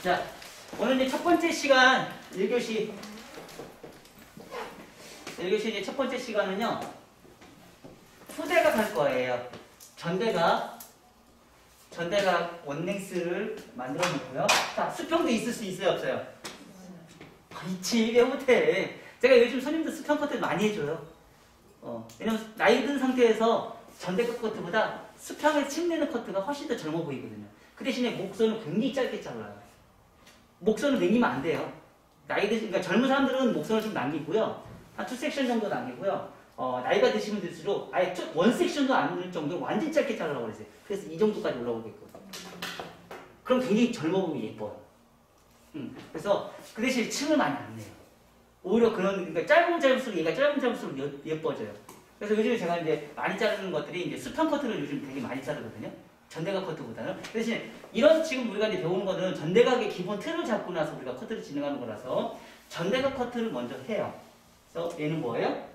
자, 오늘 이제 첫 번째 시간 1교시 이제 첫 번째 시간은요. 후대가 갈 거예요. 전대가 원랭스를 만들어 놓고요. 자, 수평도 있을 수 있어요, 없어요? 있지, 왜 못해? 제가 요즘 손님들 수평 커트 많이 해줘요. 왜냐면 나이 든 상태에서 전대각 커트보다 수평에 침내는 커트가 훨씬 더 젊어 보이거든요. 그 대신에 목선은 굉장히 짧게 잘라요. 목선을 남기면 안 돼요. 그러니까 젊은 사람들은 목선을 좀 남기고요. 한 2섹션 정도 남기고요. 나이가 드시면 들수록 아예 원 섹션도 안 될 정도로 완전 짧게 자르라고 그랬어요. 그래서 이 정도까지 올라오게끔. 그럼 굉장히 젊어 보이고 예뻐요. 그래서 그 대신에 층을 많이 안 내요. 오히려 그러니까 짧으면 짧을수록 얘가 짧으면 짧을수록 예뻐져요. 그래서 요즘에 제가 이제 많이 자르는 것들이 이제 수평 커트를 요즘 되게 많이 자르거든요. 전대각 커트보다는. 대신 이런 지금 우리가 이제 배우는 거는 전대각의 기본 틀을 잡고 나서 우리가 커트를 진행하는 거라서 전대각 커트를 먼저 해요. 그래서 얘는 뭐예요?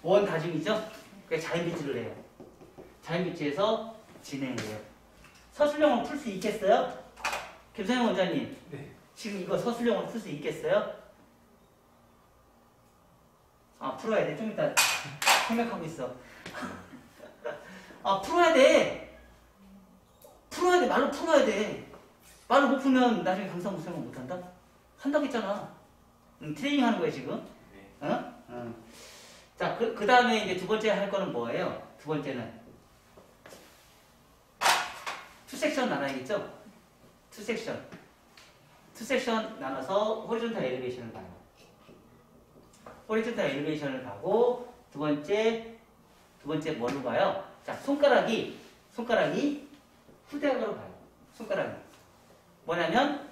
원 다중이죠? 그래서 자연 비치를 해요. 자연 비치에서 진행을 해요. 서술형으로 풀 수 있겠어요? 김성현 원장님. 네. 지금 이거 서술형으로 풀 수 있겠어요? 풀어야 돼. 좀 이따 생각하고 있어. 풀어야 돼. 말로 풀어야 돼. 말로 못 풀면 나중에 강사무 설명 못 한다? 한다고 했잖아. 트레이닝 하는 거야, 지금. 네. 자, 그 다음에 이제 두 번째 할 거는 뭐예요? 두 번째는. 투섹션 나눠야겠죠? 투섹션 나눠서 호리존탈 엘리베이션을 가요. 호리존탈 엘리베이션을 가고, 두 번째 뭘로 가요? 자, 손가락이 후대각으로 가요. 손가락이. 뭐냐면,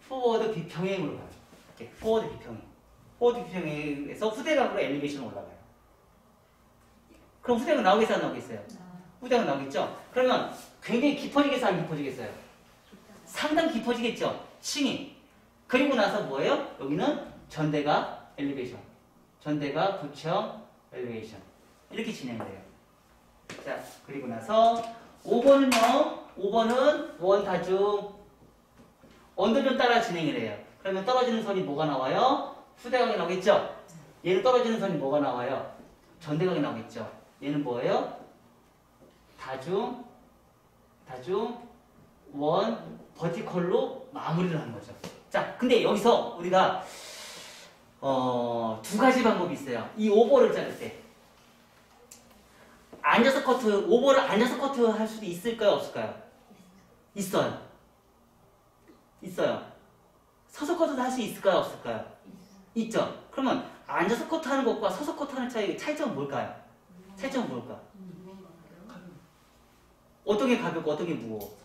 포워드 비평행으로 가요. 이렇게 포워드 비평행. 포워드 비평행에서 후대각으로 엘리베이션 올라가요. 그럼 후대각 나오겠어요? 안 나오겠어요? 후대각 나오겠죠? 그러면 굉장히 깊어지겠어요? 안 깊어지겠어요? 상당히 깊어지겠죠? 층이. 그리고 나서 뭐예요? 여기는 전대각 엘리베이션. 전대각 부청 엘리베이션. 이렇게 진행돼요. 자, 그리고 나서 5번은 원다중 언더존 따라 진행을 해요. 그러면 떨어지는 선이 뭐가 나와요? 후대각이 나오겠죠? 얘는 떨어지는 선이 뭐가 나와요? 전대각이 나오겠죠? 얘는 뭐예요? 다중, 원, 버티컬로 마무리를 하는 거죠. 자, 근데 여기서 우리가 두 가지 방법이 있어요. 이 오버를 자를 때. 앉아서 커트, 오버를 앉아서 커트 할 수도 있을까요? 없을까요? 있어요. 서서 커트도 할 수 있을까요? 없을까요? 있죠. 그러면 앉아서 커트하는 것과 서서 커트하는 차이점은 뭘까요? 차이점은 뭘까? 어떤 게 가볍고 어떤 게 무거워?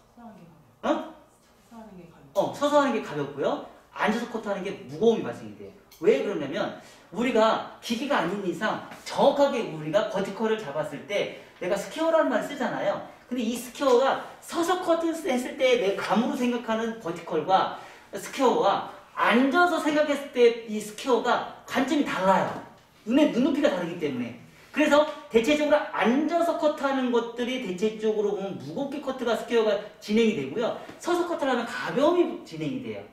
서서 하는 게 가볍고요. 앉아서 커트하는 게 무거움이 발생이 돼요. 왜 그러냐면 우리가 기계가 아닌 이상 정확하게 우리가 버티컬을 잡았을 때 내가 스퀘어라는 말을 쓰잖아요. 근데 이 스퀘어가 서서 커트 했을 때 내 감으로 생각하는 버티컬과 스퀘어와 앉아서 생각했을 때 이 스퀘어가 관점이 달라요. 눈높이가 다르기 때문에. 그래서 대체적으로 앉아서 커트하는 것들이 대체적으로 보면 무겁게 커트가 스퀘어가 진행이 되고요. 서서 커트를 하면 가벼움이 진행이 돼요.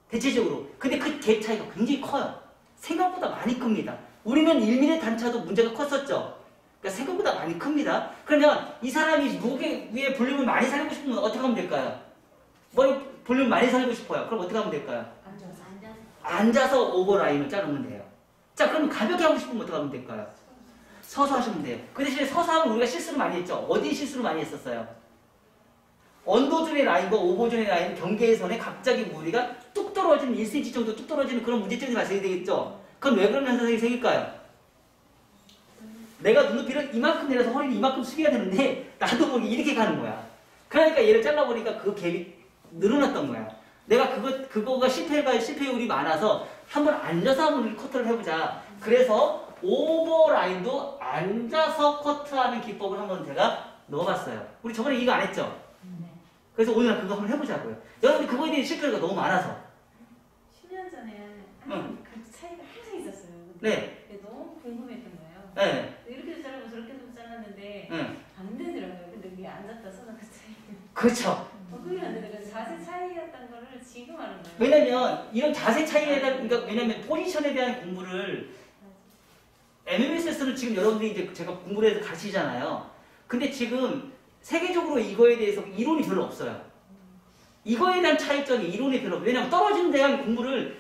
대체적으로. 근데 그 갭 차이가 굉장히 커요. 생각보다 많이 큽니다. 우리는 1mm 단차도 문제가 컸었죠. 그러니까 생각보다 많이 큽니다. 그러면 이 사람이 무게 위에 볼륨을 많이 살리고 싶으면 어떻게 하면 될까요? 뭐 볼륨 많이 살리고 싶어요. 그럼 어떻게 하면 될까요? 앉아서 오버라인을 자르면 돼요. 자, 그럼 가볍게 하고 싶으면 어떻게 하면 될까요? 서서 하시면 돼요. 그 대신에 서서 하면 우리가 실수를 많이 했죠. 어디 실수를 많이 했었어요? 언더존의 라인과 오버존의 라인 경계선에 갑자기 우리가 뚝 떨어지는 1cm 정도 뚝 떨어지는 그런 문제점이 발생이 되겠죠. 그럼 왜 그런 현상이 생길까요? 내가 눈높이를 이만큼 내려서 허리를 이만큼 숙여야 되는데 나도 모르게 이렇게 가는 거야. 그러니까 얘를 잘라보니까 그 갭이 늘어났던 거야. 내가 그거가 실패율이 많아서 한번 앉아서 한번 커트를 해보자. 그래서 오버라인도 앉아서 커트하는 기법을 한번 제가 넣어봤어요. 우리 저번에 이거 안 했죠? 그래서 오늘 그거 한번 해보자고요. 여러분들 그거에 대한 실패가 너무 많아서. 10년 전에 그 차이가 항상 있었어요. 네. 너무 궁금했던 거예요. 네. 앉았다 서는 그 차이. 그렇죠. 그게 안 되는 거죠. 자세 차이였던 거를 지금 하는 거예요. 왜냐면 이런 자세 차이에 대한 그러니까 왜냐면 포지션에 대한 공부를 MMS는 지금 여러분들이 이제 제가 공부를 해서 가르치잖아요. 근데 지금 세계적으로 이거에 대해서 이론이 별로 없어요. 이거에 대한 차이점이 이론이 별로 없어요. 왜냐면 떨어지는 대한 공부를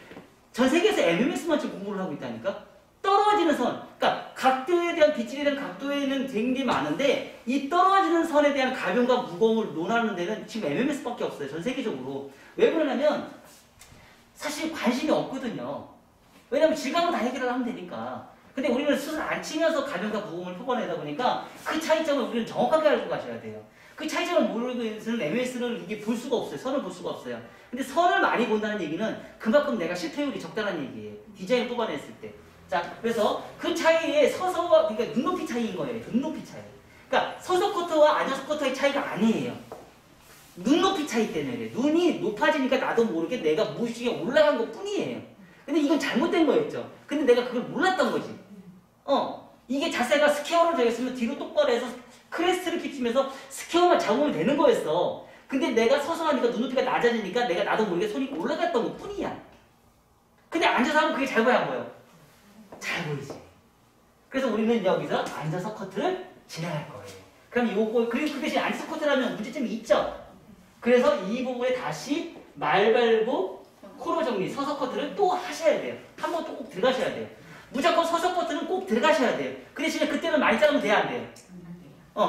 전 세계에서 MMS만 지금 공부를 하고 있다니까? 떨어지는 선. 그러니까 각도에 대한 빗질에 대한 각도에는 굉장히 많은데 이 떨어지는 선에 대한 가벼움과 무거움을 논하는 데는 지금 MMS밖에 없어요. 전 세계적으로. 왜 그러냐면 사실 관심이 없거든요. 왜냐면 질감은 다 해결을 하면 되니까. 근데 우리는 수술 안 치면서 가벼움과 무거움을 뽑아내다 보니까 그 차이점을 우리는 정확하게 알고 가셔야 돼요. 그 차이점을 모르고 있는 MMS는 이게 볼 수가 없어요. 선을 볼 수가 없어요. 근데 선을 많이 본다는 얘기는 그만큼 내가 실패율이 적다는 얘기예요. 디자인을 뽑아냈을 때. 자, 그래서 그 차이에 서서와, 그러니까 눈높이 차이인 거예요. 눈높이 차이. 그러니까 서서 커터와 앉아서 커터의 차이가 아니에요. 눈높이 차이 때문에. 눈이 높아지니까 나도 모르게 내가 무의식에 올라간 것 뿐이에요. 근데 이건 잘못된 거였죠. 근데 내가 그걸 몰랐던 거지. 이게 자세가 스퀘어로 되어 있으면 뒤로 똑바로 해서 크레스트를 끼치면서 스퀘어만 잡으면 되는 거였어. 근데 내가 서서 하니까 눈높이가 낮아지니까 내가 나도 모르게 손이 올라갔던 것 뿐이야. 근데 앉아서 하면 그게 잘 보여, 안 보여? 잘 보이지. 그래서 우리는 여기서 앉아서 커트를 진행할 거예요. 그럼 요거, 그리고 그 대신 앉아서 커트를 하면 문제점이 있죠? 그래서 이 부분에 다시 말 발고 코로 정리, 서서 커트를 또 하셔야 돼요. 한 번 또 꼭 들어가셔야 돼요. 무조건 서서 커트는 꼭 들어가셔야 돼요. 그 대신에 그때는 많이 자르면 돼야 안 돼요?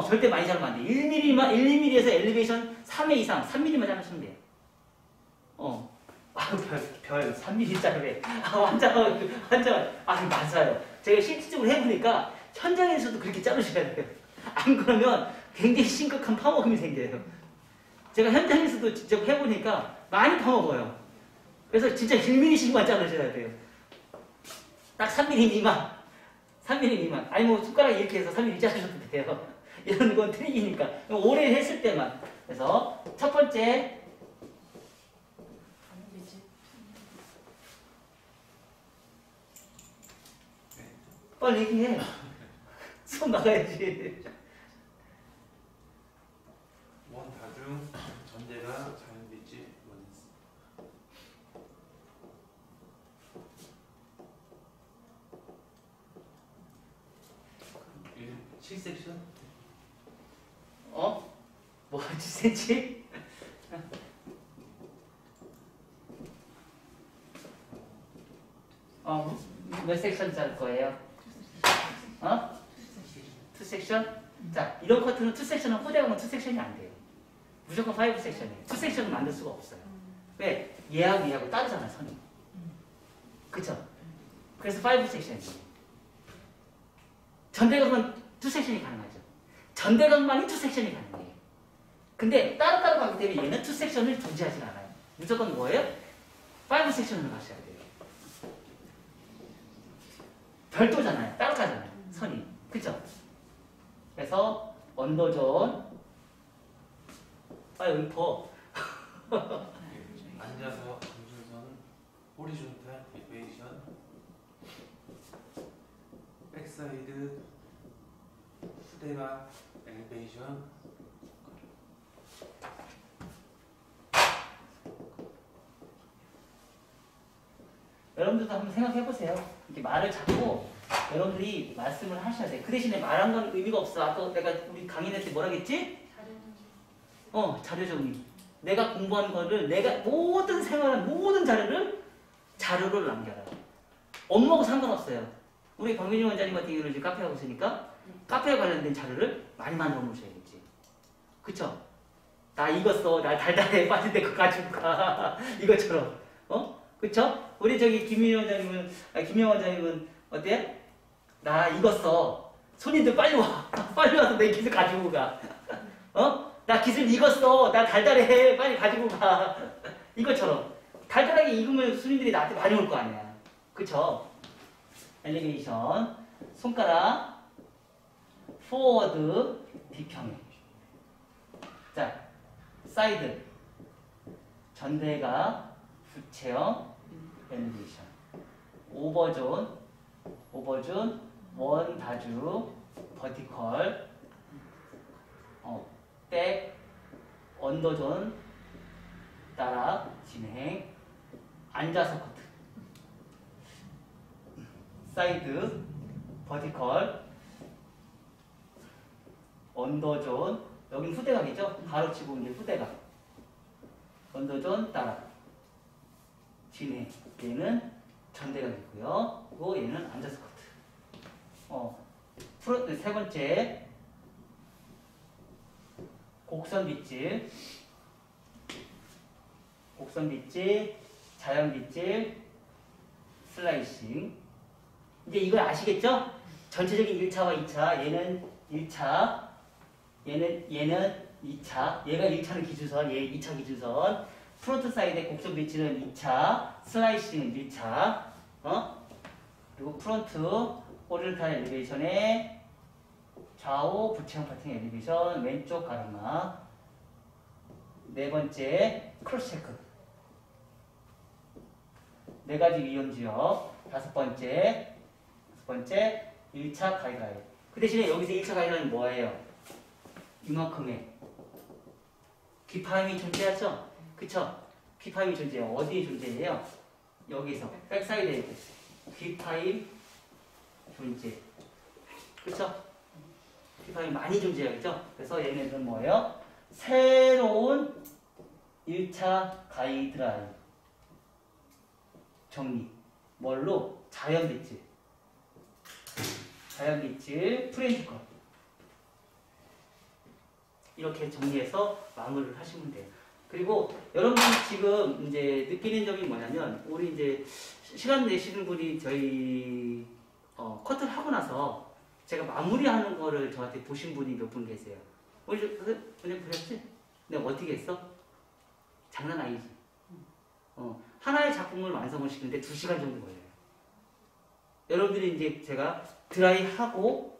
절대 많이 자르면 안 돼. 1mm만, 1mm에서 엘리베이션 3회 이상, 3mm만 자르시면 돼요. 별 3mm 짜리. 완전, 맞아요. 제가 실질적으로 해보니까 현장에서도 그렇게 자르셔야 돼요. 안 그러면 굉장히 심각한 파먹음이 생겨요. 제가 현장에서도 직접 해보니까 많이 파먹어요. 그래서 진짜 1mm씩만 자르셔야 돼요. 딱 3mm 미만. 3mm 미만. 아니, 뭐, 숟가락 이렇게 해서 3mm 자르셔도 돼요. 이런 건 트릭이니까. 오래 했을 때만. 그래서 첫 번째, 빨리 얘기해. 손 나가야지. 원 다중 전제가 자연빛이 원했어. 7섹션? 뭐 7cm? 몇 섹션 짤 거예요? 2섹션? 자, 이런 커트는 2섹션은 후대하면 2섹션이 안 돼요. 무조건 5섹션이에요. 2섹션은 만들 수가 없어요. 왜? 얘하고 얘하고 따르잖아, 선이. 그쵸? 그래서 5섹션이에요. 전대각은 2섹션이 가능하죠. 전대각만이 2섹션이 가능해요. 근데 따로따로 가기 때문에 얘는 2섹션을 존재하지 않아요. 무조건 뭐예요? 5섹션으로 가셔야 돼요. 별도잖아요. 따로 가잖아요. 선이. 그쵸? 그래서 언더존 여기 더 앉아서 감술선 호리존탈 리베이션 백사이드 후대가 엘리베이션 여러분들도 한번 생각해보세요. 이렇게 말을 잡고 여러분들이 말씀을 하셔야 돼. 그 대신에 말한 건 의미가 없어. 아까 내가 우리 강의할 때 뭐라 했지? 자료 정리. 내가 공부한 거를 내가 모든 생활한 모든 자료를 남겨라. 업무하고 상관없어요. 우리 박민희 원장님 같은 경우는 지금 카페 하고 있으니까 카페에 관련된 자료를 많이 만들어 놓으셔야겠지. 그쵸? 나 이거 써. 나 달달해 빠질 때 그거 가지고 가. 이것처럼. 그쵸? 우리 저기 김민희 원장님은 어때? 나 이거 써. 손님들 빨리 와. 빨리 와서 내 기술 가지고 가. 나 기술 이거 써. 나 달달해. 빨리 가지고 가. 이것처럼. 달달하게 익으면 손님들이 나한테 많이 올 거 아니야. 그쵸? 엘리베이션. 손가락. 포워드. 비평행. 자, 사이드. 전대가. 부채형. 엘리베이션. 오버존. 원 다주. 버티컬. 백, 언더존 따라 진행, 앉아서 커트, 사이드, 버티컬, 언더존, 여긴 후대각이죠? 가로치고 이제 후대각, 언더존 따라 진행, 얘는 전대각이고요. 그리고 얘는 앉아서 커트. 세 번째 곡선 빗질, 자연 빗질, 슬라이싱. 이제 이걸 아시겠죠? 전체적인 1차와 2차, 얘는 1차, 얘는 2차, 얘가 1차는 기준선, 얘 2차 기준선. 프론트 사이드의 곡선 빗질은 2차, 슬라이싱은 1차, 그리고 프론트 오리엔탈 엘리베이션의 좌우 부채형 파팅 엘리베이션, 왼쪽 가르마. 네 번째 크로스 체크. 네 가지 위험 지역. 다섯 번째 1차 가이드라인. 그 대신에 여기서 1차 가이드라인은 뭐예요? 이만큼의 기파임이 존재하죠? 그쵸? 기파임이 존재해요. 어디에 존재해요? 여기서 백사이드에 기파임 존재. 그쵸? 기파임이 많이 존재해요. 그쵸? 그래서 얘네들은 뭐예요? 새로운 1차 가이드라인 정리. 뭘로? 자연 빗질, 프렌티컷. 이렇게 정리해서 마무리를 하시면 돼요. 그리고 여러분이 지금 이제 느끼는 점이 뭐냐면, 우리 이제 시간 내시는 분이 저희 커트를 하고 나서 제가 마무리하는 거를 저한테 보신 분이 몇 분 계세요. 오늘 그냥 그랬지? 내가 어떻게 했어? 장난 아니지. 하나의 작품을 완성을 시키는데 2시간 정도 걸려요. 여러분들이 이제 제가 드라이하고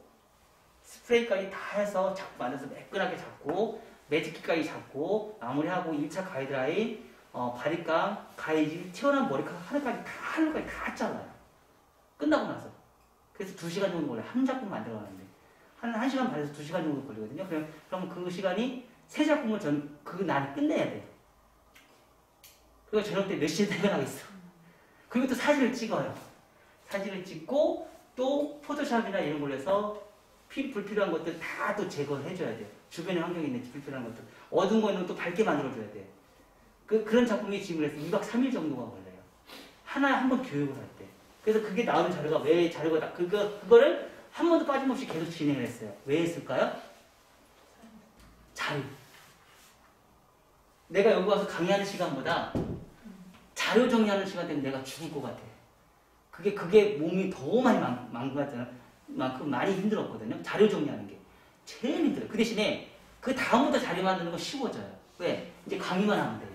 스프레이까지 다 해서 만들어서 매끈하게 잡고 매직기까지 잡고 마무리하고 1차 가이드라인, 바리깡, 가이질, 튀어나온 머리카락 하늘까지 다 잘라요. 끝나고 나서. 그래서 2시간 정도 걸려요. 한 작품 만들어가는데. 한 1시간 반에서 2시간 정도 걸리거든요. 그럼 그 시간이 세 작품을 그 날에 끝내야 돼요. 그리고 저녁 때 몇 시에 퇴근하겠어. 그리고 또 사진을 찍어요. 사진을 찍고 또 포토샵이나 이런 걸로 해서 불필요한 것들 다 또 제거를 해줘야 돼요. 주변에 환경에 있는 불필요한 것들. 어두운 거는 또 밝게 만들어줘야 돼요. 그런 작품이 지금 그래서 2박 3일 정도가 걸려요. 한 번 교육을 할 때. 그래서 그게 나오는 자료가 왜 자료가 그거를 한 번도 빠짐없이 계속 진행을 했어요. 왜 했을까요? 자료. 내가 여기 와서 강의하는 시간보다 자료 정리하는 시간 때문에 내가 죽을 것 같아. 그게 몸이 더 많이 망가져 만큼 많이 힘들었거든요. 자료 정리하는 게 제일 힘들어요. 그 대신에 그 다음부터 자료 만드는 건 쉬워져요. 왜? 이제 강의만 하면 돼요.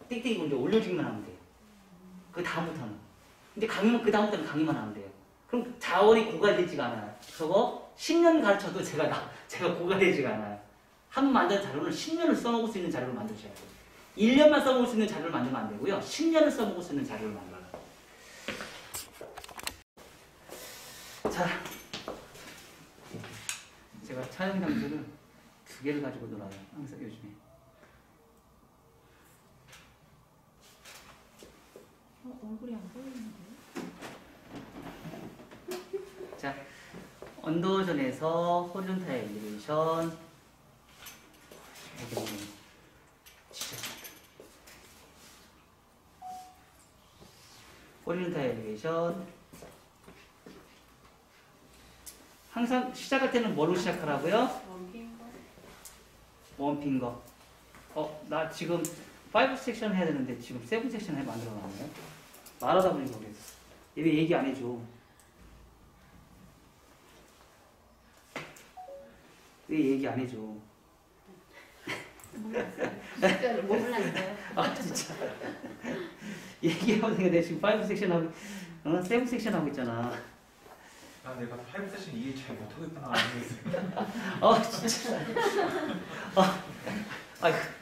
띡띡 이제 올려주기만 하면 돼요. 그 다음부터는. 근데 그 다음부터는 강의만 하면 돼요. 그럼 자원이 고갈되지가 않아요. 저거 10년 가르쳐도 제가 고갈되지가 않아요. 한 번 만든 자료는 10년을 써먹을 수 있는 자료를 만드셔야 돼요. 1년만 써먹을 수 있는 자료를 만들면 안 되고요. 10년을 써먹을 수 있는 자료를 만들어요. 자, 제가 촬영 장소를 2개를 가지고 놀아요. 항상 요즘에. 얼굴이 안 보이는데. 자, 언더존에서 호리존탈 엘리베이션. 호리존탈 엘리베이션. 항상 시작할 때는 뭐로 시작하라고요? 원핑거. 나 지금 5 섹션 해야 되는데 지금 7 섹션 만들어 놨네요. 말하다 보니 모르겠어. 얘 왜 얘기 안 해줘? 왜 얘기 안 해줘? 몰랐어요. 몰랐어요. 아 진짜. 얘기하면 내가 지금 5 섹션 하고 7 섹션 하고 있잖아. 아 내가 5 세션 이해 잘 못하겠구나. 모르겠어요. 진짜. 아이고.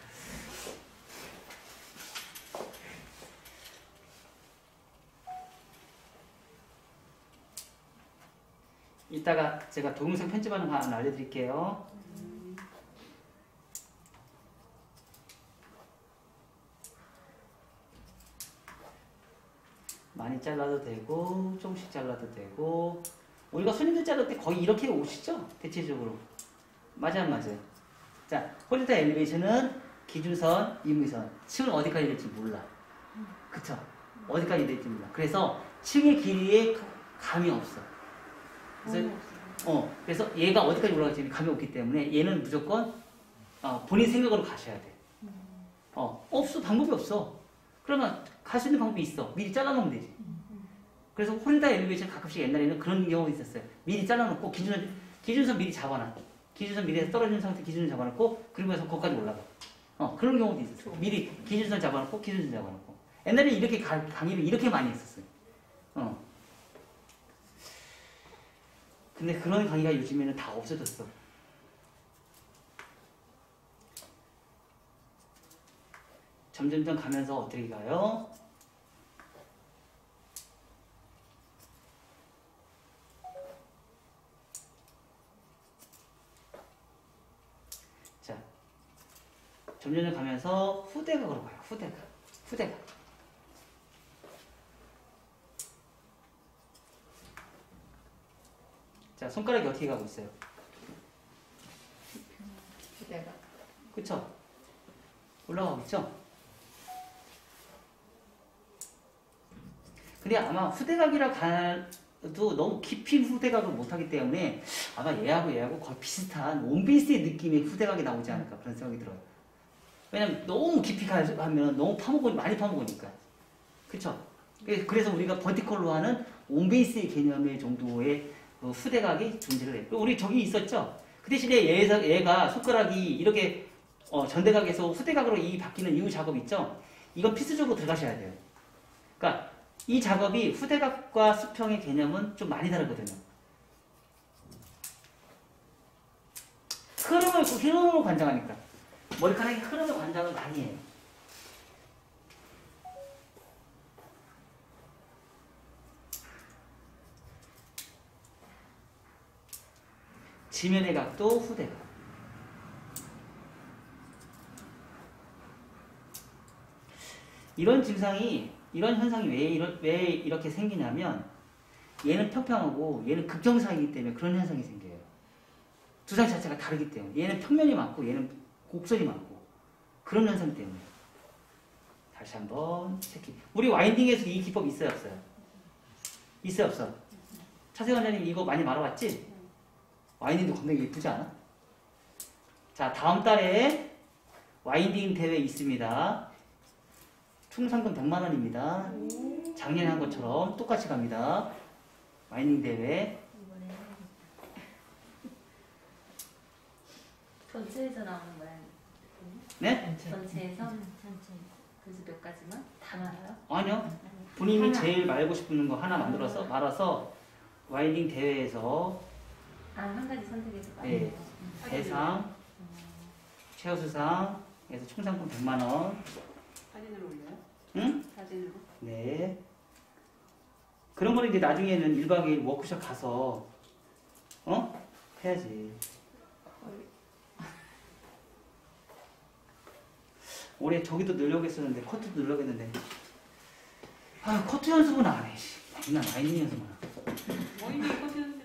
이따가 제가 동영상 편집하는 거 하나 알려드릴게요. 많이 잘라도 되고 조금씩 잘라도 되고 우리가 손님들 자를 때 거의 이렇게 오시죠? 대체적으로. 맞아요, 안 맞아요? 자, 호리zon탈 엘리베이션은 기준선, 이무선, 층은 어디까지 될지 몰라. 그쵸? 어디까지 될지 몰라. 그래서 층의 길이에 감이 없어. 그래서 그래서 얘가 어디까지 올라갈지 감이 없기 때문에 얘는 무조건 본인 생각으로 가셔야 돼. 없어. 방법이 없어. 그러면 갈 수 있는 방법이 있어. 미리 잘라놓으면 되지. 그래서 호리zon탈 엘리베이션 가끔씩 옛날에는 그런 경우가 있었어요. 미리 잘라놓고 기준선 미리 잡아놔. 기준선 미리 떨어진 상태 기준선 잡아놓고 그러면서 거기까지 올라가. 그런 경우도 있었어요. 미리 기준선 잡아놓고 기준선 잡아놓고. 옛날에 이렇게 강의를 이렇게 많이 했었어요. 근데 그런 강의가 요즘에는 다 없어졌어. 점점점 가면서 어떻게 가요? 자, 점점점 가면서 후대각으로 가요. 후대각. 자, 손가락이 어떻게 가고 있어요? 후대각. 그쵸? 올라가고 있죠? 근데 아마 후대각이라 가도 너무 깊이 후대각을 못하기 때문에 아마 얘하고 거의 비슷한 원베이스의 느낌의 후대각이 나오지 않을까 그런 생각이 들어요. 왜냐면 너무 깊이 가면 너무 많이 파먹으니까. 그쵸? 그래서 우리가 버티컬로 하는 원베이스의 개념의 정도의 후대각이 존재를 해요. 우리 저기 있었죠? 그 대신에 얘가 손가락이 이렇게 전대각에서 후대각으로 이 바뀌는 이 작업 있죠? 이건 필수적으로 들어가셔야 돼요. 그러니까 이 작업이 후대각과 수평의 개념은 좀 많이 다르거든요. 흐름을 관장하니까. 머리카락이 흐름을 관장을 많이 해요. 지면의 각도 후대각. 이런 현상이 왜 이렇게 생기냐면 얘는 평평하고 얘는 극정사이기 때문에 그런 현상이 생겨요. 두상 자체가 다르기 때문에 얘는 평면이 많고 얘는 곡선이 많고 그런 현상 때문에. 다시 한번 체크. 우리 와인딩에서 이 기법 있어요, 없어요? 있어요, 없어? 차세관 원장님 이거 많이 말아봤지? 와인딩도 굉장히 예쁘지 않아? 자, 다음 달에 와인딩 대회 있습니다. 총 상금 100만 원입니다. 작년에 한 것처럼 똑같이 갑니다. 와인딩 대회. 전체에서 나오는 거야? 네? 전체에서? 그래서 몇 가지만? 다 말아요? 아니요. 본인이 제일 말고 싶은 거 하나 말아서 와인딩 대회에서 한 가지 선택해서 네. 말해요. 대상, 최우수상에서 총 상금 100만 원. 사진으로 올려요? 응? 사진으로? 네. 그런 거는 이제 나중에는 1박 2일 워크숍 가서 해야지. 올해 저기도 넣으려고 했었는데 커트도 넣으려고 했는데 커트 연습은 안 해. 맨날 라이닝 연습만 하고. 와인딩 커트는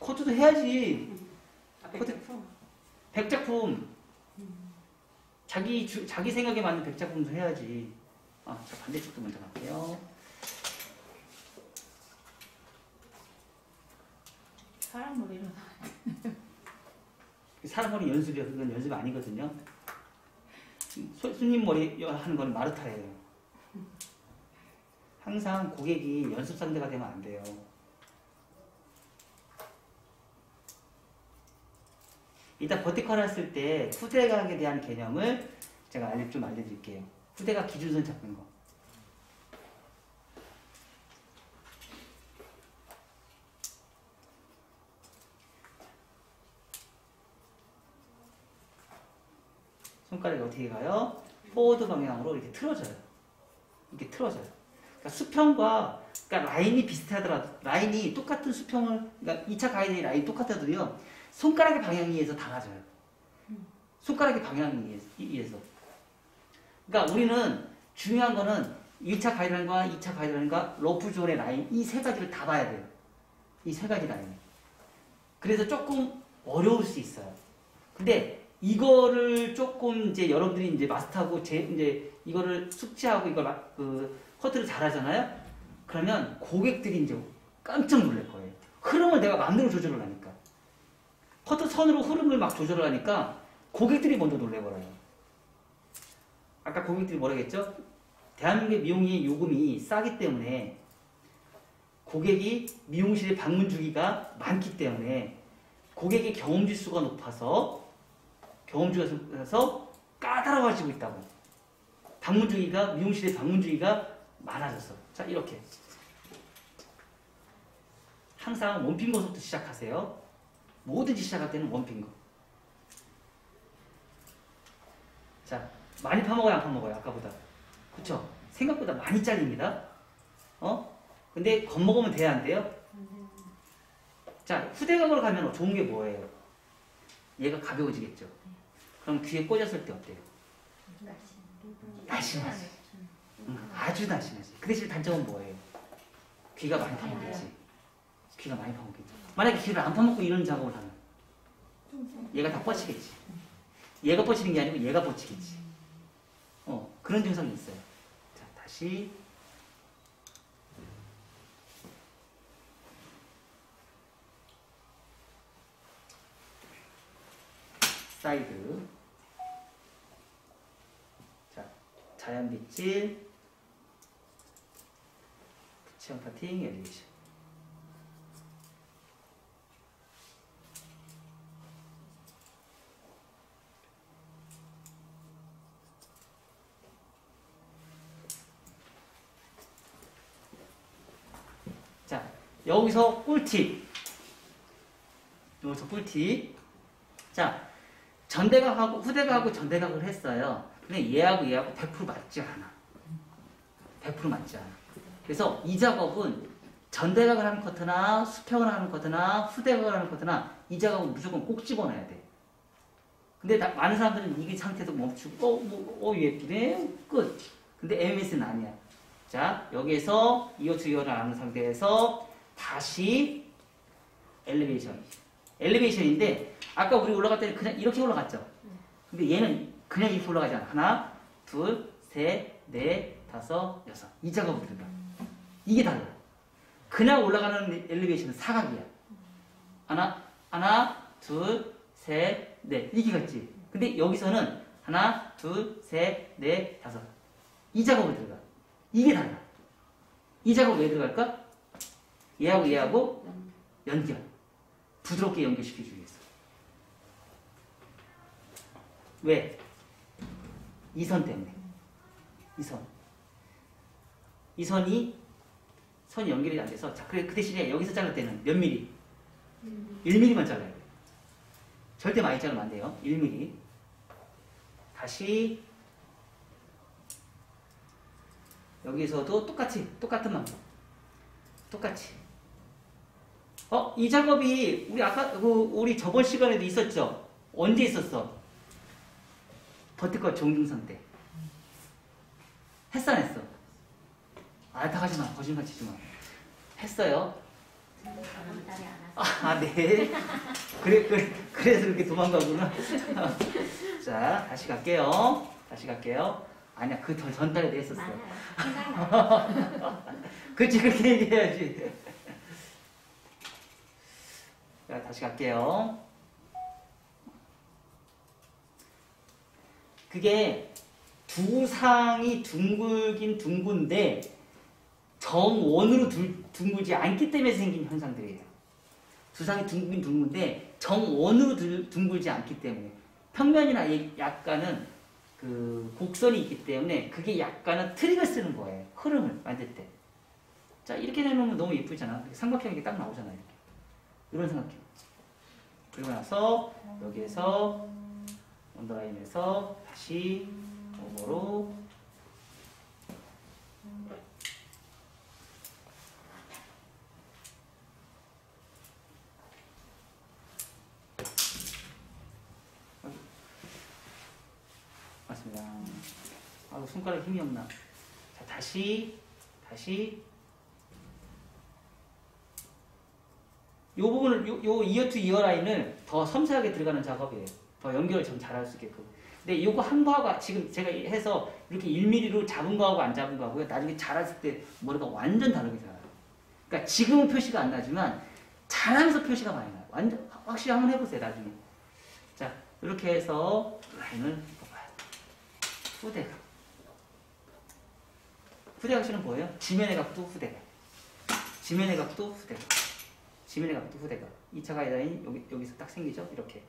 커트도 해야지. 백작품? 100작품. 자기 생각에 맞는 100작품도 해야지. 자, 반대쪽도 먼저 갈게요. 사람 머리로 사람 머리 연습이요. 그건 연습 아니거든요. 손님 머리 하는 건 마르타예요. 항상 고객이 연습 상대가 되면 안 돼요. 이따 버티컬 했을 때 후대각에 대한 개념을 제가 좀 알려드릴게요. 후대각 기준선 잡는 거. 손가락이 어떻게 가요? 포워드 방향으로 이렇게 틀어져요. 이렇게 틀어져요. 그러니까 수평과 라인이 비슷하더라도 라인이 똑같은 수평을 그러니까 2차 가이드의 라인이 똑같아도요. 손가락의 방향에 의해서 달라져요. 손가락의 방향에 의해서. 그러니까 우리는 중요한 거는 1차 가이드라인과 2차 가이드라인과 러프 존의 라인 이 세 가지를 다 봐야 돼요. 이 세 가지 라인. 그래서 조금 어려울 수 있어요. 근데 이거를 조금 이제 여러분들이 이제 마스터하고 이제 이거를 숙지하고 이걸 커트를 잘하잖아요. 그러면 고객들이 이제 깜짝 놀랄 거예요. 흐름을 내가 마음대로 조절을 하니까. 커트 선으로 흐름을 막 조절을 하니까 고객들이 먼저 놀래버려요. 아까 고객들이 뭐라고 했죠? 대한민국의 미용의 요금이 싸기 때문에 고객이 미용실에 방문 주기가 많기 때문에 고객의 경험 지수가 높아서 까다로워지고 있다고. 방문 주기가 미용실에 방문 주기가 많아졌어. 자, 이렇게 항상 원핀 거부터 시작하세요. 뭐든지 시작할 때는 원핀 거. 자, 많이 파먹어요, 안 파먹어요? 아까보다. 그쵸? 생각보다 많이 잘립니다. 근데 겁먹으면 돼야 안 돼요? 자, 후대각으로 가면 좋은 게 뭐예요? 얘가 가벼워지겠죠? 그럼 귀에 꽂았을 때 어때요? 날씬하지. 아주 날씬하지. 그 대신 단점은 뭐예요? 귀가 많이 파먹겠지. 귀가 많이 파먹겠지. 만약에 귀를 안 파먹고 이런 작업을 하면 얘가 다 뻗치겠지. 얘가 뻗치는 게 아니고 얘가 뻗치겠지. 그런 증상이 있어요. 자, 다시. 사이드. 자, 자연 빗질, 붙이형 파팅, 엘리베이션. 자, 여기서 꿀팁. 자, 전대각하고 후대각하고 전대각을 했어요. 근데 얘하고 100% 맞지 않아. 100% 맞지 않아. 그래서 이 작업은 전대각을 하는 커트나 수평을 하는 커트나 후대각을 하는 커트나 이 작업은 무조건 꼭 집어넣어야 돼. 근데 많은 사람들은 이 상태에서 멈추고 예쁘네 끝. 근데 MMS는 아니야. 자, 여기에서 이어투이어를 아는 상태에서 다시 엘리베이션인데 아까 우리 올라갈 때는 그냥 이렇게 올라갔죠. 근데 얘는 그냥 이렇게 올라가지 않아. 하나, 둘, 셋, 넷, 다섯, 여섯. 이 작업을 들어가. 이게 달라. 그냥 올라가는 엘리베이션은 사각이야. 하나, 둘, 셋, 넷. 이게 같지. 근데 여기서는 하나, 둘, 셋, 넷, 다섯. 이 작업을 들어가. 이게 달라. 이 작업 왜 들어갈까? 얘하고 연결. 부드럽게 연결시켜주기 위해서. 왜? 이 선 때문에. 선이 연결이 안 돼서. 자, 그 대신에 여기서 자를 때는 몇 미리? 1mm만 잘라야 돼. 절대 많이 자르면 안 돼요. 1mm. 다시 여기서도 똑같은 방법. 똑같이. 이 작업이 우리 아까 우리 저번 시간에도 있었죠? 언제 있었어? 버티컬 정중선 때. 했어 안 했어? 알타하지 마. 거짓말 치지 마. 했어요. 네. 그래서 이렇게 도망가구나. 자, 다시 갈게요. 아니야, 그 전달에도 했었어. 그치, 그렇게 얘기해야지. 자, 다시 갈게요. 그게 두상이 둥글긴 둥근데 정원으로 둥글지 않기 때문에 생긴 현상들이에요. 두상이 둥글긴 둥근데 정원으로 둥글지 않기 때문에 평면이나 약간은 그 곡선이 있기 때문에 그게 약간은 트릭을 쓰는 거예요. 흐름을 만들 때. 자, 이렇게 해놓으면 너무 예쁘잖아. 삼각형이 딱 나오잖아. 이렇게. 이런 삼각형. 그리고 나서 여기에서 언더라인에서 다시 오버로 맞습니다. 손가락 힘이 없나. 자, 다시 요 부분을 요 이어 투 이어 라인을 더 섬세하게 들어가는 작업이에요. 더 연결을 좀 잘할 수 있게끔. 근데 요거 한 거하고 지금 제가 해서 이렇게 1mm로 잡은 거하고 안 잡은 거하고요. 나중에 자랐을 때 머리가 완전 다르게 자라요. 그러니까 지금은 표시가 안 나지만 자라면서 표시가 많이 나요. 완전 확실히 한번 해보세요. 나중에. 자 이렇게 해서 라인을 뽑아요. 후대각. 후대각시는 뭐예요? 지면의 각도 후대각. 지면의 각도 후대각. 지면의 각도 후대각. 2차 가이드라인 여기서 딱 생기죠? 이렇게.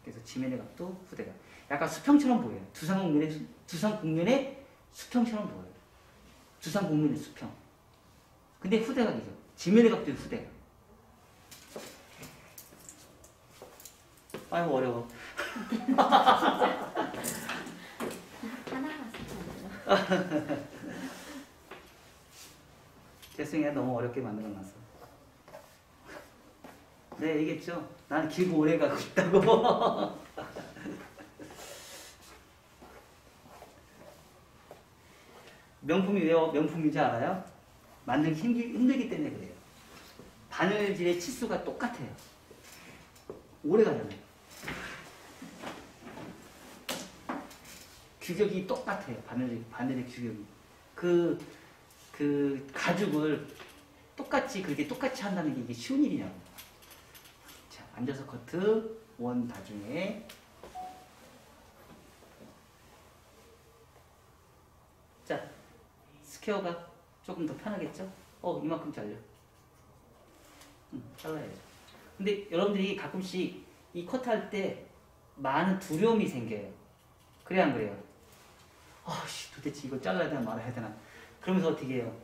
그래서 지면의 각도 후대각. 약간 수평처럼 보여요. 두상국면의 수평처럼 보여요. 두상국면의 수평. 근데 후대각이죠. 지면의 각도의 후대각. 아이고 어려워. 하나만 쓰면 죄송해요. 너무 어렵게 만들어놨어. 네, 얘기했죠? 나는 길고 오래 가고 싶다고. 명품이 왜 명품인지 알아요? 만들기 힘들기 때문에 그래요. 바늘질의 치수가 똑같아요. 오래 가잖아요. 규격이 똑같아요. 바늘의 규격이. 그 가죽을 그렇게 똑같이 한다는 게 이게 쉬운 일이냐고. 자, 앉아서 커트, 원 다중에. 자, 스퀘어가 조금 더 편하겠죠? 이만큼 잘려. 잘라야죠. 근데 여러분들이 가끔씩 이 커트할 때 많은 두려움이 생겨요. 그래 안 그래요? 도대체 이거 잘라야 되나 말아야 되나? 그러면서 어떻게 해요?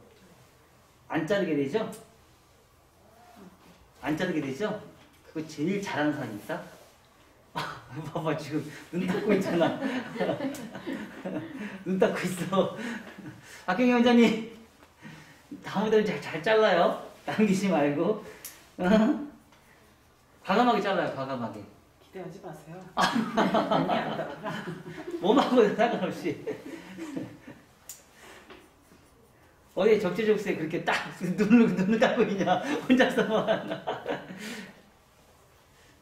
안 자르게 되죠? 안 자르게 되죠? 그거 제일 잘하는 사람이 있다? 봐봐 지금 눈 닫고 있잖아. 눈 닫고 있어. 박경희 원장님 다음에도 잘 잘라요. 남기지 말고. 과감하게 잘라요. 과감하게. 기대하지 마세요. 아니, 몸하고 상관없이. 어디 적재적소에 그렇게 딱 눈을 닫고 있냐 혼자서만.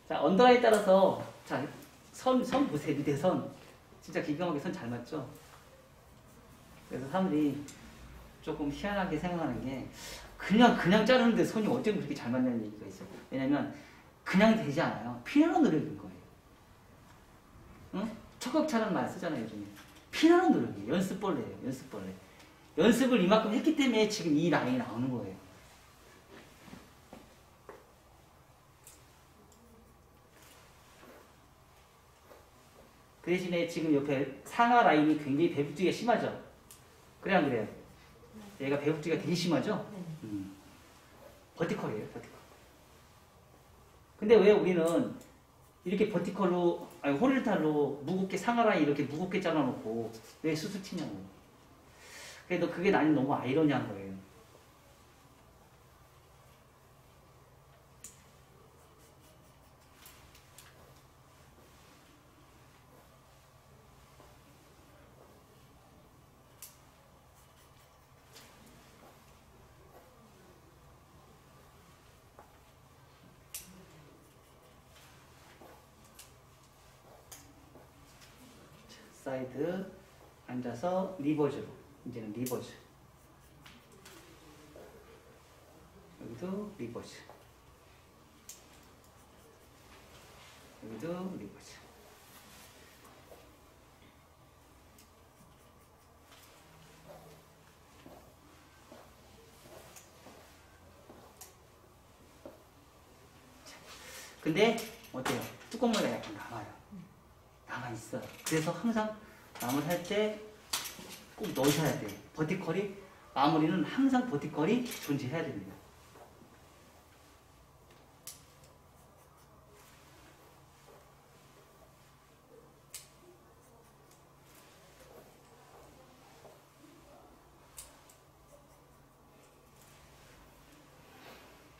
자 언더라인 따라서 자 선 보세요. 밑에 선 진짜 기가 막히게 선 잘 맞죠? 그래서 사람들이 조금 희한하게 생각하는 게 그냥 자르는데 선이 어쩜 그렇게 잘 맞냐는 얘기가 있어요. 왜냐면 그냥 되지 않아요. 피나는 노력인 거예요. 응? 척박차라는 말 쓰잖아요. 요즘에. 피나는 노력이에요. 연습벌레예요. 연습벌레. 연습을 이만큼 했기 때문에 지금 이 라인이 나오는 거예요. 그 대신에 지금 옆에 상하 라인이 굉장히 배북두기가 심하죠? 그래 안 그래요? 얘가 배북두기가 되게 심하죠? 버티컬이에요. 버티컬. 근데 왜 우리는 이렇게 버티컬로 아니 호리존탈로 무겁게 상하 라인 이렇게 무겁게 잘라놓고 왜 수술 치냐고. 그래도 그게 나는 너무 아이러니한 거예요. 사이드 앉아서 리버즈로 이제는 리버즈 여기도 리버즈 여기도 리버즈 근데 어때요? 뚜껑머리가 약간 남아있어요. 그래서 항상 마무리 할 때 꼭 넣으셔야 돼요. 버티컬이 마무리는 항상 버티컬이 존재해야 됩니다.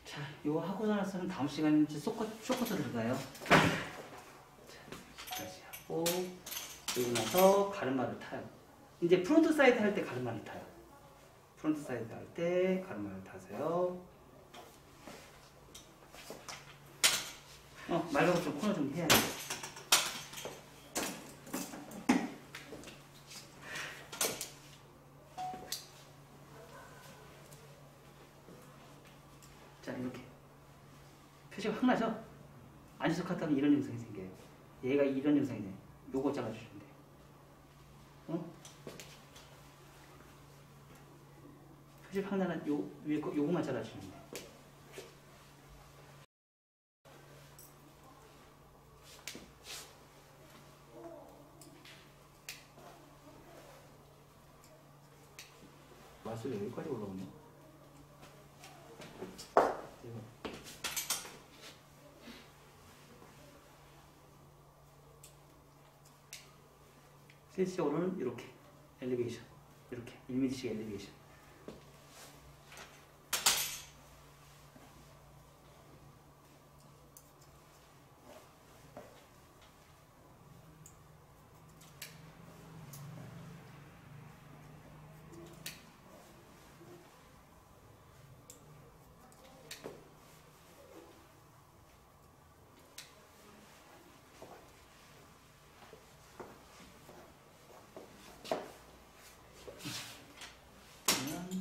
자, 이거 하고 나서는 다음 시간에 쇼커트 들어가요. 자, 다시 하고 그리고 나서 가르마를 타요. 이제 프론트 사이드 할 때 가르마를 타요. 프론트 사이드 할 때 가르마를 타세요. 말고 좀 코너 좀 해야 돼. 자, 이렇게. 표시가 확 나죠? 앉아서 카트하면 이런 현상이 생겨요. 얘가 이런 현상이 돼요. 요거 잘라주시면 돼요. 표시 확 나는 요 위에 거 요거만 잘라주시면 돼요. 마술이 여기까지 올라오네. 실질적으로는 이렇게 엘리베이션, 이렇게 1mm씩 엘리베이션.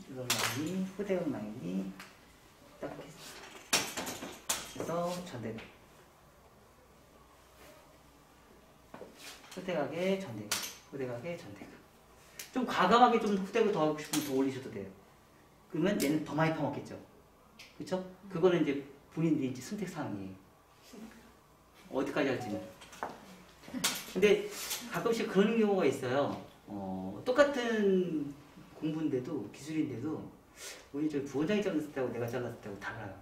이런 라인이 후대각 라인이 딱 해서 전대각, 후대각에 전대각, 후대각에 전대각. 좀 과감하게 좀 후대각 더 하고 싶으면 더 올리셔도 돼요. 그러면 얘는 더 많이 파먹겠죠. 그렇죠? 그거는 이제 본인들이 이제 선택 사항이에요. 어디까지 할지는. 근데 가끔씩 그런 경우가 있어요. 똑같은 공부인데도, 기술인데도, 우리 저 부원장이 잘랐을 때하고 내가 잘랐을 때하고 달라요.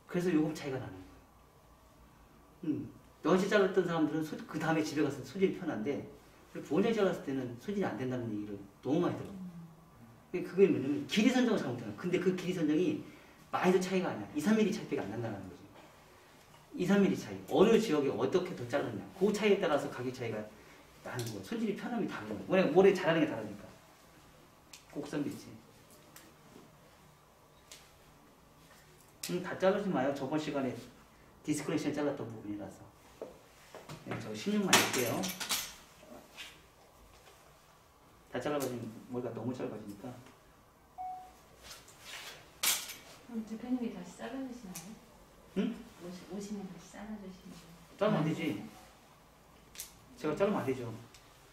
그래서 요금 차이가 나는 거예요. 너한테 잘랐던 사람들은 그 다음에 집에 가서 소질이 편한데, 부원장이 잘랐을 때는 소질이 안 된다는 얘기를 너무 많이 들어요. 그게 뭐냐면, 길이 선정을 잘못해요. 근데 그 길이 선정이 많이도 차이가 아니야. 2, 3mm 차이밖에 안 난다는 거지. 2, 3mm 차이. 어느 지역에 어떻게 더 자르느냐. 그 차이에 따라서 가격 차이가 나는 거야. 손질이 편함이 다른 거야. 왜냐면 모래 잘하는 게 다르니까. 곡선도 있지. 다 자르지 마요. 저번 시간에 디스크레이션 잘랐던 부분이라서. 네, 저 16만 할게요. 다 잘라가지고 머리가 너무 짧아지니까. 그럼 대표님이 다시 잘라주시나요? 응? 오시면 다시 잘라주시나요? 자르면 안 되지. 제가 자르면 안 되죠.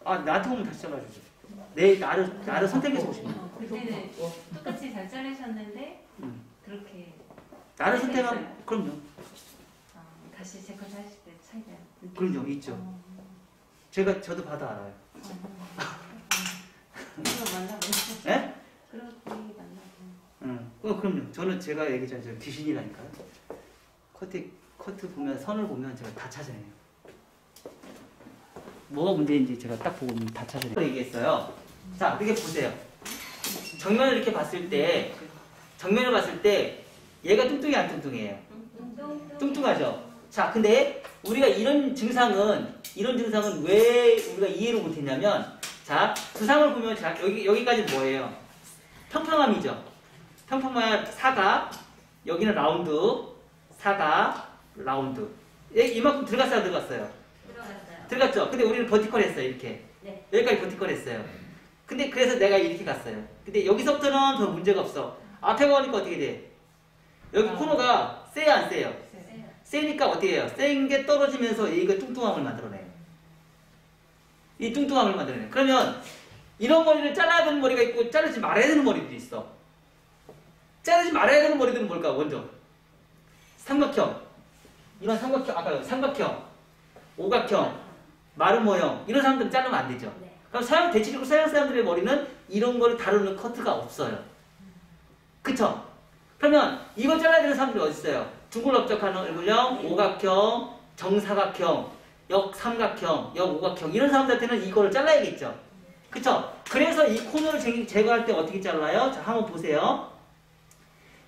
나한테 오면 다시 잘라주죠. 나를 선택해서 오시면. 그때는 똑같이 잘 자르셨는데 그렇게 나를 선택하면, 그럼요. 다시 체크를 하실 때 차이가 그럼요, 있죠. 저도 봐도 알아요. 이거 만나보세요. 예? 그렇게 만나보세요. 그럼요. 저는 제가 얘기했잖아요. 귀신이라니까요. 커트 보면, 선을 보면 제가 다 찾아내요. 뭐가 문제인지 제가 딱 보고 다 찾아내요. 얘기했어요. 자, 이렇게 보세요. 정면을 이렇게 봤을 때, 얘가 뚱뚱이 안 뚱뚱해요? 뚱뚱하죠? 자, 근데 우리가 이런 증상은 왜 우리가 이해를 못했냐면, 자, 두상을 보면, 자, 여기까지 뭐예요? 평평함이죠? 평평한 사각, 여기는 라운드, 사각, 라운드. 이만큼 들어갔어요, 안 들어갔어요? 들어갔죠? 근데 우리는 버티컬 했어요, 이렇게. 네. 여기까지 버티컬 했어요. 근데 그래서 내가 이렇게 갔어요. 근데 여기서부터는 별 문제가 없어. 앞에 가니까 어떻게 돼? 여기 코너가 세요, 안 세요? 세니까 어떻게 해요? 센 게 떨어지면서 이거 뚱뚱함을 만들어내요. 이 뚱뚱함을 만들어내요. 그러면 이런 머리를 잘라야 되는 머리가 있고 자르지 말아야 되는 머리들이 있어. 자르지 말아야 되는 머리들은 뭘까? 먼저 삼각형, 이런 삼각형, 아까 삼각형, 오각형, 마른 모형, 이런 사람들은 자르면 안 되죠. 네. 그럼 대체적으로 서양 사람들의 머리는 이런 거를 다루는 커트가 없어요. 그쵸? 그러면 이걸 잘라야 되는 사람들이 어디 있어요? 둥글럽적한 얼굴형, 오각형, 정사각형, 역삼각형, 역오각형, 이런 사람들한테는 이거를 잘라야겠죠. 그쵸? 그래서 이 코너를 제거할 때 어떻게 잘라요? 자, 한번 보세요.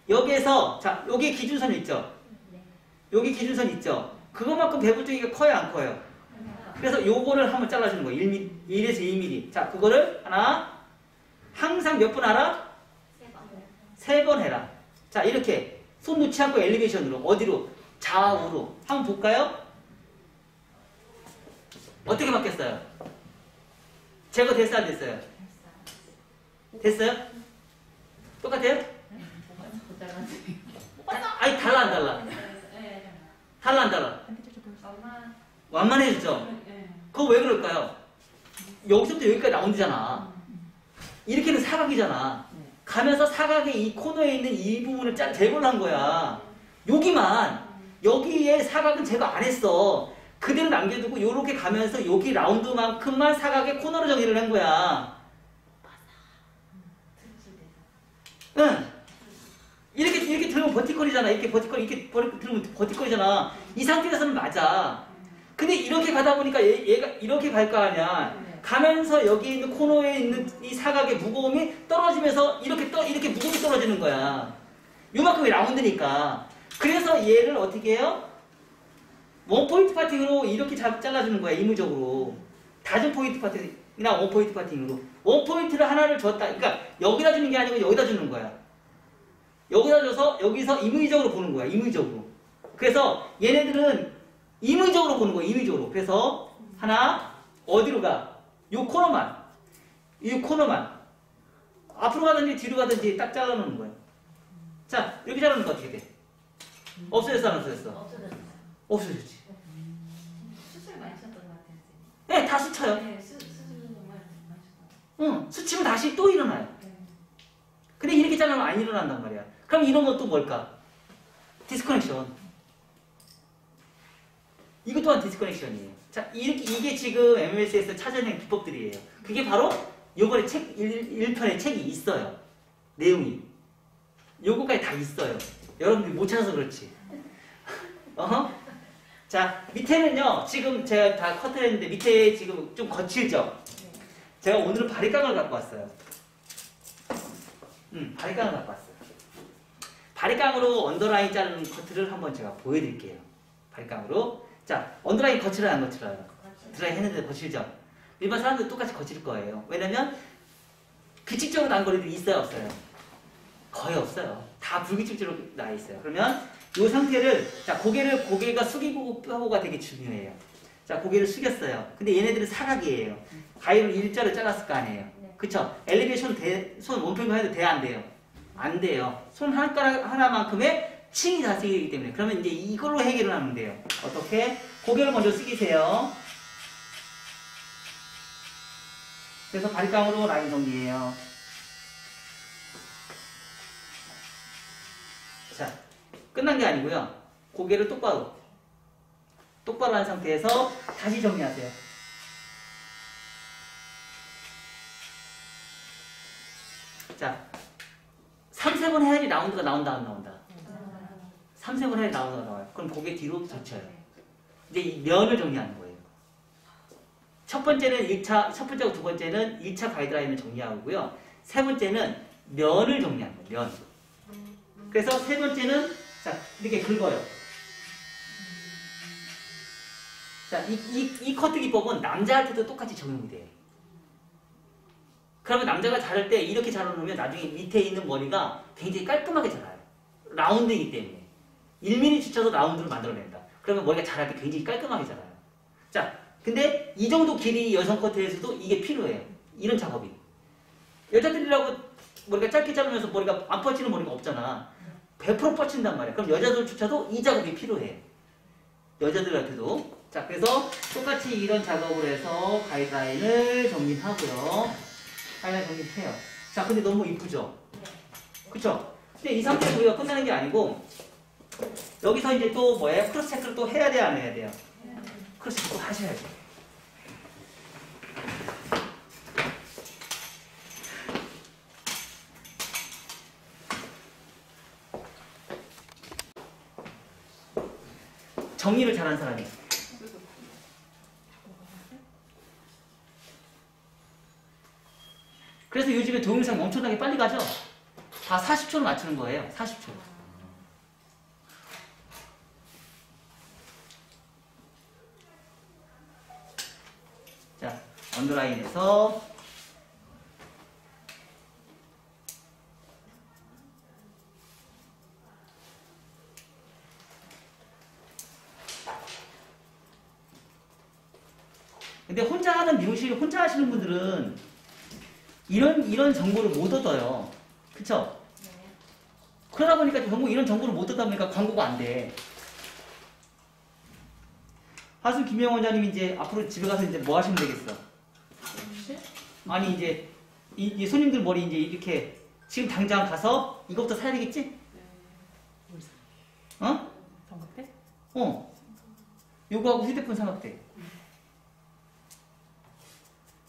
여기에서, 자, 여기 기준선 있죠? 여기 기준선 있죠? 그거만큼 배분적이가 커요, 안 커요? 그래서 요거를 한번 잘라주는 거예요. 1에서 2mm. 자, 그거를 하나, 항상 몇 번 알아? 3번 해라. 자, 이렇게 손 놓지 않고 엘리베이션으로 어디로? 좌우로. 한번 볼까요? 어떻게 바뀌었어요? 제거 됐어요, 안 됐어요? 됐어요? 똑같아요? 아니, 달라, 안 달라? 달라, 안 달라? 완만해졌죠? 그거 왜 그럴까요? 여기서부터 여기까지 나온다잖아. 이렇게는 사각이잖아. 가면서 사각의 이 코너에 있는 이 부분을 제거를 한 거야. 여기만, 여기에 사각은 제거 안 했어. 그대로 남겨두고 요렇게 가면서 여기 라운드만큼만 사각의 코너를 정리를 한 거야. 응. 이렇게 들으면 버티컬이잖아. 이렇게 들으면 버티컬이잖아. 이 상태에서는 맞아. 근데 이렇게 가다 보니까 얘가 이렇게 갈 거 아니야. 가면서 여기 있는 코너에 있는 이 사각의 무거움이 떨어지면서 이렇게 무거움이 떨어지는 거야. 요만큼이 라운드니까. 그래서 얘를 어떻게 해요? 원포인트 파팅으로 이렇게 잘라주는 거야. 의무적으로. 다중 포인트 파팅이나 원포인트 파팅으로. 원포인트를 하나를 줬다. 그러니까 여기다 주는 게 아니고 여기다 주는 거야. 여기다 줘서 여기서 임의적으로 보는 거야. 임의적으로. 그래서 얘네들은 임의적으로 보는 거야. 임의적으로. 그래서 하나 어디로 가? 요 코너만. 이 코너만. 앞으로 가든지 뒤로 가든지 딱 잘라놓는 거야. 자, 이렇게 자르는 거 어떻게 돼? 없어졌어, 안 없어졌어? 없어졌지. 수술 많이 쳤던 것 같아요. 네, 다 스쳐요. 네, 수술 정말 많이 쳤던 응, 스치면 다시 또 일어나요. 것 같아요. 근데 이렇게 자르면 안 일어난단 말이야. 그럼 이런 것도 뭘까? 디스커넥션. 이것 또한 디스커넥션이에요. 자, 이게 지금 MMS에서 찾아낸 기법들이에요. 그게 바로 요번에 책 1편에 책이 있어요. 내용이. 요거까지 다 있어요. 여러분들이 못 찾아서 그렇지. 자, 밑에는요, 지금 제가 다 커트를 했는데 밑에 지금 좀 거칠죠? 제가 오늘은 바리깡을 갖고 왔어요. 바리깡을 갖고 왔어요. 바리깡으로 언더라인 자르는 커트를 한번 제가 보여드릴게요. 바리깡으로. 자, 언더라인 거칠어요, 안 거칠어요? 드라이 했는데 거칠죠? 일반 사람들 똑같이 거칠 거예요. 왜냐면 규칙적으로 난 거리들이 있어요, 없어요? 거의 없어요. 다 불규칙적으로 나 있어요. 그러면 이 상태를, 자, 고개가 숙이고 펴고가 되게 중요해요. 자, 고개를 숙였어요. 근데 얘네들은 사각이에요. 가위로 일자로 잘랐을 거 아니에요. 그쵸? 엘리베이션 손 원평만 해도 돼요, 안 돼요? 안 돼요. 손 하나만큼의 층이 다 쓰이기 때문에. 그러면 이제 이걸로 해결을 하면 돼요. 어떻게? 고개를 먼저 숙이세요. 그래서 바리깡으로 라인 정리해요. 자, 끝난 게 아니고요. 고개를 똑바로 한 상태에서 다시 정리하세요. 자, 3-3번 해야지 라운드가 나온다, 안 나온다? 3-3번 해야지 라운드가 나와요. 그럼 고개 뒤로 젖혀요. 이제 이 면을 정리하는 거예요. 첫 번째하고 두 번째는 1차 가이드라인을 정리하고요. 세 번째는 면을 정리하는 거예요, 면. 그래서 세 번째는, 자, 이렇게 긁어요. 자, 이 커트 기법은 남자한테도 똑같이 적용이 돼요. 그러면 남자가 자를 때 이렇게 자르면 나중에 밑에 있는 머리가 굉장히 깔끔하게 자라요. 라운드이기 때문에. 1mm 추쳐서 라운드를 만들어낸다. 그러면 머리가 자랄 때 굉장히 깔끔하게 자라요. 자, 근데 이 정도 길이 여성 커트에서도 이게 필요해요. 이런 작업이. 여자들이라고 머리가 짧게 자르면서 머리가 안 뻗치는 머리가 없잖아. 100% 뻗친단 말이야. 그럼 여자들조차도 이 작업이 필요해. 여자들한테도. 자, 그래서 똑같이 이런 작업을 해서 가이드라인을 정리하고요. 가이드라인 정리해요. 자, 근데 너무 이쁘죠? 그쵸? 근데 이 상태에서 우리가 끝나는 게 아니고 여기서 이제 또 뭐예요? 크로스 체크를 또 해야 돼요? 안 해야 돼요? 크로스 체크 또 하셔야죠. 정리를 잘하는 사람이. 그래서 요즘에 동영상 엄청나게 빨리 가죠? 다 40초로 맞추는 거예요. 40초. 자, 언더라인에서 근데 혼자 하는 미용실 혼자 하시는 분들은 이런 정보를 못 얻어요. 그쵸? 네. 그러다 보니까 이런 정보를 못 얻다 보니까 광고가 안 돼. 하수 김영 원장님 이제 앞으로 집에 가서 이제 뭐 하시면 되겠어? 아니 이제 이 손님들 머리 이제 이렇게 지금 당장 가서 이것부터 사야 되겠지? 어? 삼각대? 요거하고 휴대폰 삼각대.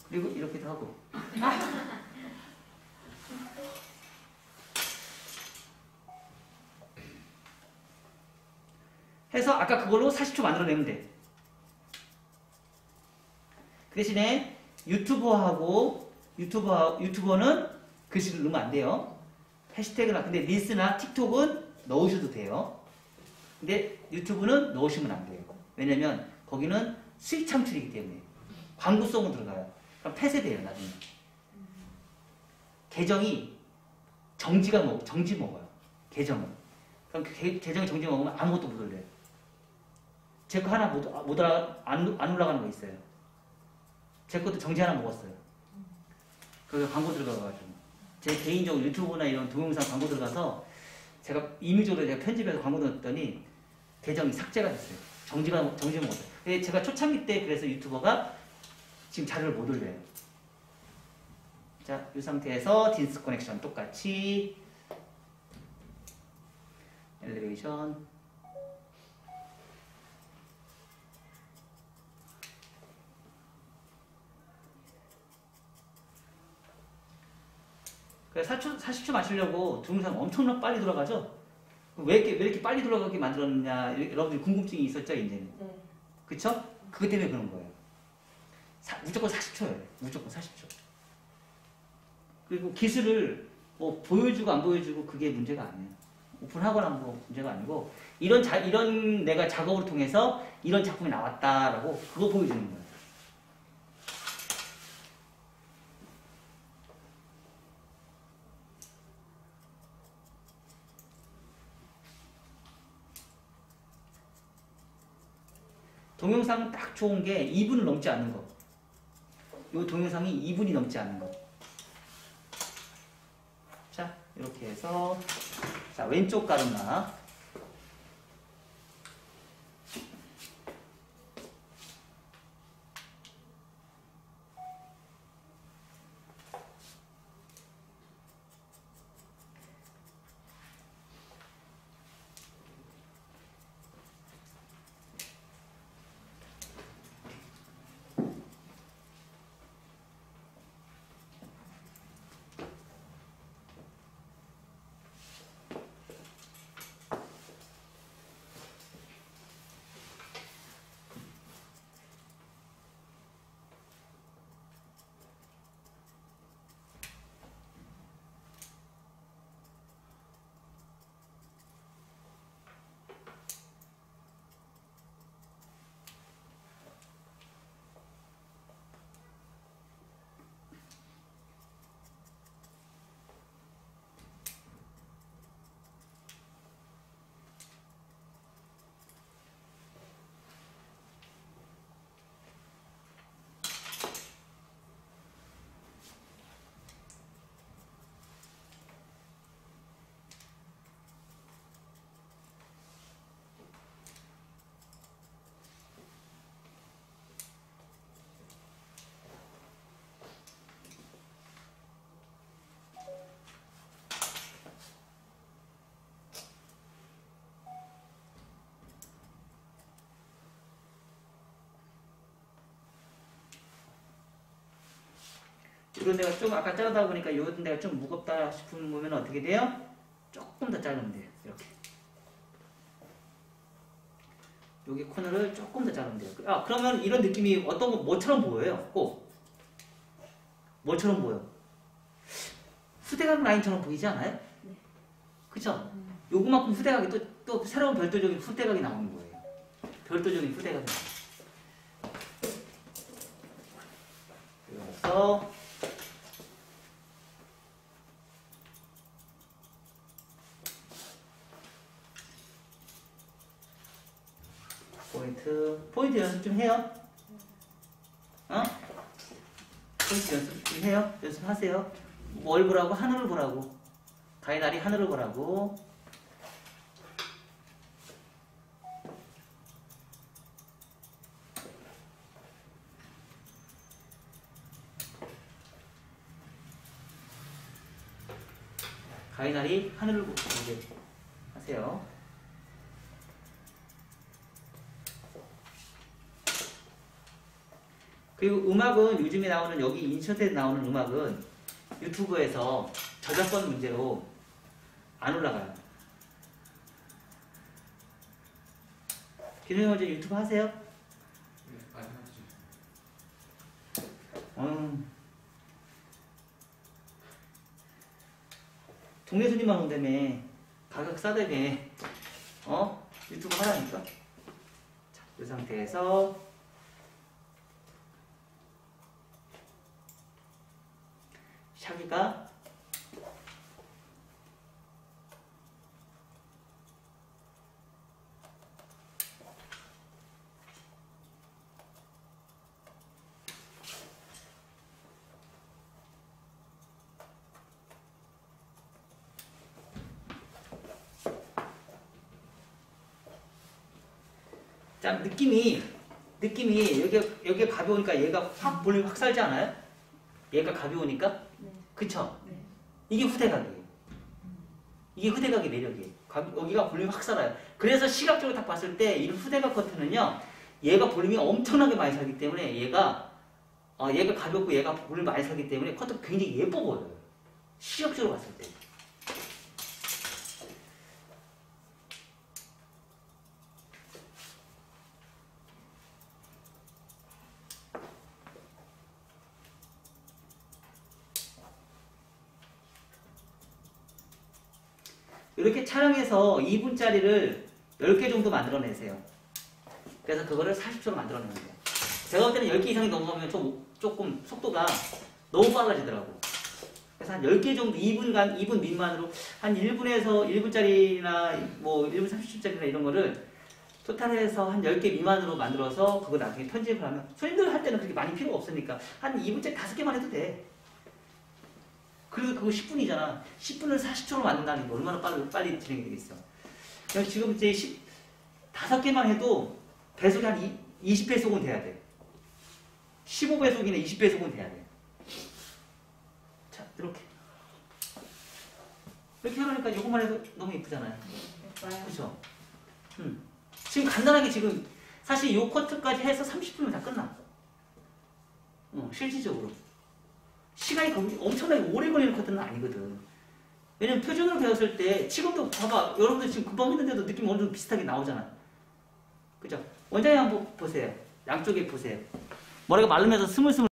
그리고 이렇게도 하고. 해서 아까 그걸로 40초 만들어내면 돼. 그 대신에 유튜버는 글씨를 넣으면 안 돼요. 해시태그나 근데 릴스나 틱톡은 넣으셔도 돼요. 근데 유튜브는 넣으시면 안 돼요. 왜냐면 거기는 수익 창출이기 때문에 광고성으로 들어가요. 그럼 폐쇄돼요 나중에. 계정이 정지 먹어요. 계정은. 그럼 계정이 정지 먹으면 아무것도 못 올려요. 제 거 하나 안 올라가는 거 있어요. 제 것도 정지 하나 먹었어요. 거기 광고 들어가가지고. 제 개인적으로 유튜브나 이런 동영상 광고 들어가서 제가 임의적으로 제가 편집해서 광고 넣었더니 계정이 삭제가 됐어요. 정지 먹었어요. 근데 제가 초창기 때 그래서 유튜버가 지금 자료를 못 올려요. 자, 이 상태에서 딘스 커넥션 똑같이 엘리베이션 그래서 40초 마시려고 동영상 엄청나게 빨리 돌아가죠? 왜 이렇게 빨리 돌아가게 만들었느냐 여러분들 궁금증이 있었죠 이제는. 네. 그쵸? 그것 때문에 그런 거예요. 무조건 40초예요. 무조건 40초. 그리고 기술을 뭐 보여주고 안 보여주고 그게 문제가 아니에요. 오픈하거나 뭐 문제가 아니고 이런 내가 작업을 통해서 이런 작품이 나왔다라고 그거 보여주는 거예요. 동영상 딱 좋은 게 2분을 넘지 않는 거. 이 동영상이 2분이 넘지 않는 거. 자, 이렇게 해서 자 왼쪽 가르마 이런 데가 좀 아까 자르다 보니까 이런 데가 좀 무겁다 싶으면 어떻게 돼요? 조금 더 자르면 돼요. 이렇게. 여기 코너를 조금 더 자르면 돼요. 그러면 이런 느낌이 어떤 거 뭐처럼 보여요? 꼭 뭐처럼 보여? 후대각 라인처럼 보이지 않아요? 네. 그쵸? 요거만큼 후대각이 또 새로운 별도적인 후대각이 나오는 거예요. 별도적인 후대각이 나와요. 그래서 포인트 연습 좀 해요. 어? 연습해요. 연습하세요. 뭘 보라고? 하늘을 보라고. 가이나리 하늘을 보라고. 가이나리 하늘을 보게 하세요. 그리고 음악은 요즘에 나오는 여기 인터넷에 나오는 음악은 유튜브에서 저작권 문제로 안 올라가요. 기능이 먼저 유튜브 하세요? 네, 많이 하지. 동네 손님만 온다며. 가격 싸다며. 유튜브 하라니까. 자, 이 상태에서 샤기가 자, 느낌이 여기가 가벼우니까 얘가 확 볼륨이 확 살지 않아요? 얘가 가벼우니까? 네. 그쵸? 네. 이게 후대각이에요. 이게 후대각의 매력이에요. 여기가 볼륨이 확 살아요. 그래서 시각적으로 딱 봤을 때 이 후대각 커트는요, 얘가 볼륨이 엄청나게 많이 살기 때문에 얘가 가볍고 얘가 볼륨이 많이 살기 때문에 커트가 굉장히 예뻐 보여요. 시각적으로 봤을 때. 이렇게 촬영해서 2분짜리를 10개 정도 만들어내세요. 그래서 그거를 40초로 만들어내는 거예요. 제가 볼 때는 10개 이상이 넘어가면 조금 속도가 너무 빨라지더라고. 그래서 한 10개 정도 2분 미만으로 한 1분에서 1분짜리나 뭐 1분 30초짜리나 이런 거를 토탈해서 한 10개 미만으로 만들어서 그거 나중에 편집을 하면 손님들 할 때는 그렇게 많이 필요가 없으니까 한 2분짜리 5개만 해도 돼. 그리고 그거 10분이잖아. 10분을 40초로 만든다는 게 얼마나 빨리 진행이 되겠어. 그래서 지금 이제 5개만 해도 배속이 한 20배속은 돼야 돼. 15배속이나 20배속은 돼야 돼. 자, 이렇게. 이렇게 해놓으니까 이것만 해도 너무 예쁘잖아요. 예뻐요. 그렇죠? 지금 간단하게 지금 사실 요 커트까지 해서 30분이면 다 끝나. 실질적으로. 시간이 엄청나게 오래 걸리는 커트는 아니거든. 왜냐면 표준으로 배웠을 때 지금도 봐봐. 여러분들 지금 금방 했는데도 느낌이 어느 정도 비슷하게 나오잖아. 그죠? 원장님 한번 보세요. 양쪽에 보세요. 머리가 마르면서 스물스물